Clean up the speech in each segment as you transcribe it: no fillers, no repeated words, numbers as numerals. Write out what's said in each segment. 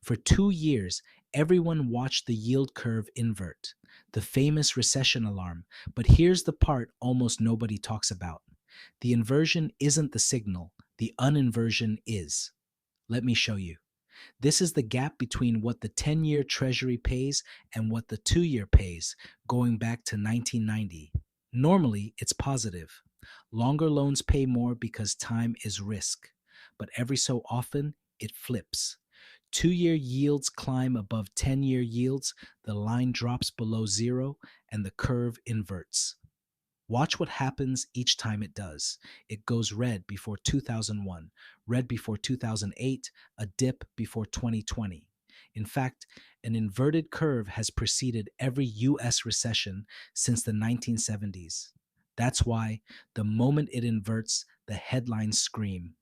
For 2 years, everyone watched the yield curve invert, the famous recession alarm. But here's the part almost nobody talks about. The inversion isn't the signal, the un-inversion is. Let me show you. This is the gap between what the 10-year Treasury pays and what the 2-year pays, going back to 1990. Normally, it's positive. Longer loans pay more because time is risk. But every so often, it flips. 2-year yields climb above 10-year yields, the line drops below zero, and the curve inverts. Watch what happens each time it does. It goes red before 2001, red before 2008, a dip before 2020. In fact, an inverted curve has preceded every US recession since the 1970s. That's why the moment it inverts, the headlines scream.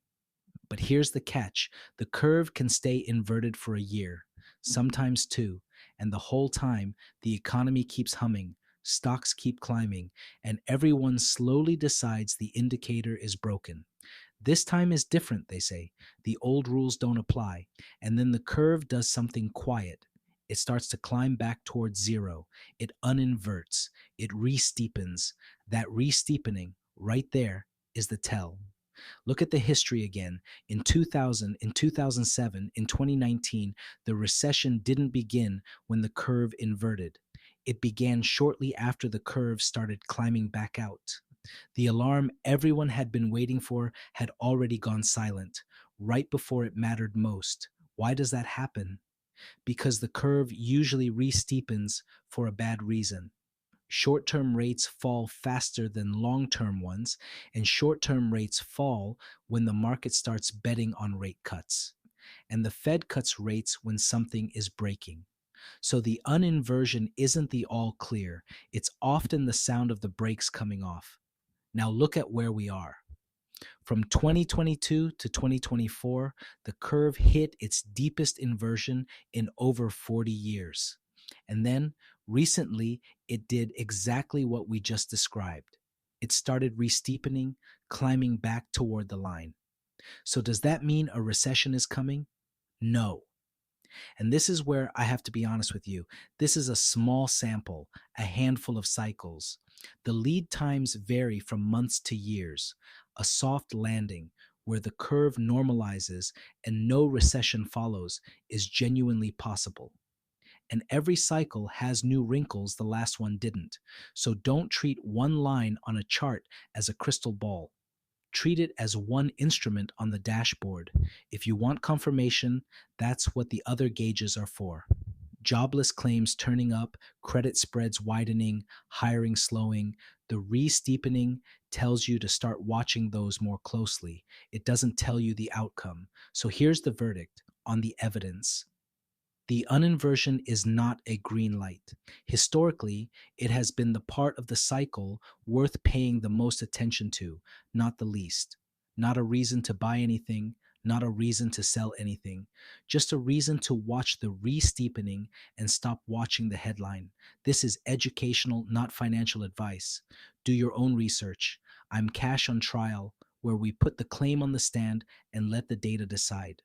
But here's the catch: the curve can stay inverted for a year, sometimes two, and the whole time the economy keeps humming, stocks keep climbing, and everyone slowly decides the indicator is broken. This time is different, they say. The old rules don't apply. And then the curve does something quiet. It starts to climb back towards zero. It uninverts. It re-steepens. That re-steepening, right there, is the tell. Look at the history again. In 2000, in 2007, in 2019, the recession didn't begin when the curve inverted. It began shortly after the curve started climbing back out. The alarm everyone had been waiting for had already gone silent, right before it mattered most. Why does that happen? Because the curve usually re-steepens for a bad reason. Short-term rates fall faster than long-term ones, and short-term rates fall when the market starts betting on rate cuts. And the Fed cuts rates when something is breaking. So the uninversion isn't the all clear, it's often the sound of the brakes coming off. Now look at where we are. From 2022 to 2024, the curve hit its deepest inversion in over 40 years. And then recently, it did exactly what we just described. It started re-steepening, climbing back toward the line. So does that mean a recession is coming? No. And this is where I have to be honest with you. This is a small sample, a handful of cycles. The lead times vary from months to years. A soft landing, where the curve normalizes and no recession follows, is genuinely possible. And every cycle has new wrinkles the last one didn't. So don't treat one line on a chart as a crystal ball. Treat it as one instrument on the dashboard. If you want confirmation, that's what the other gauges are for. Jobless claims turning up, credit spreads widening, hiring slowing. The re-steepening tells you to start watching those more closely. It doesn't tell you the outcome. So here's the verdict on the evidence. The uninversion is not a green light. Historically, it has been the part of the cycle worth paying the most attention to, not the least. Not a reason to buy anything, not a reason to sell anything, just a reason to watch the re-steepening and stop watching the headline. This is educational, not financial advice. Do your own research. I'm Cash on Trial, where we put the claim on the stand and let the data decide.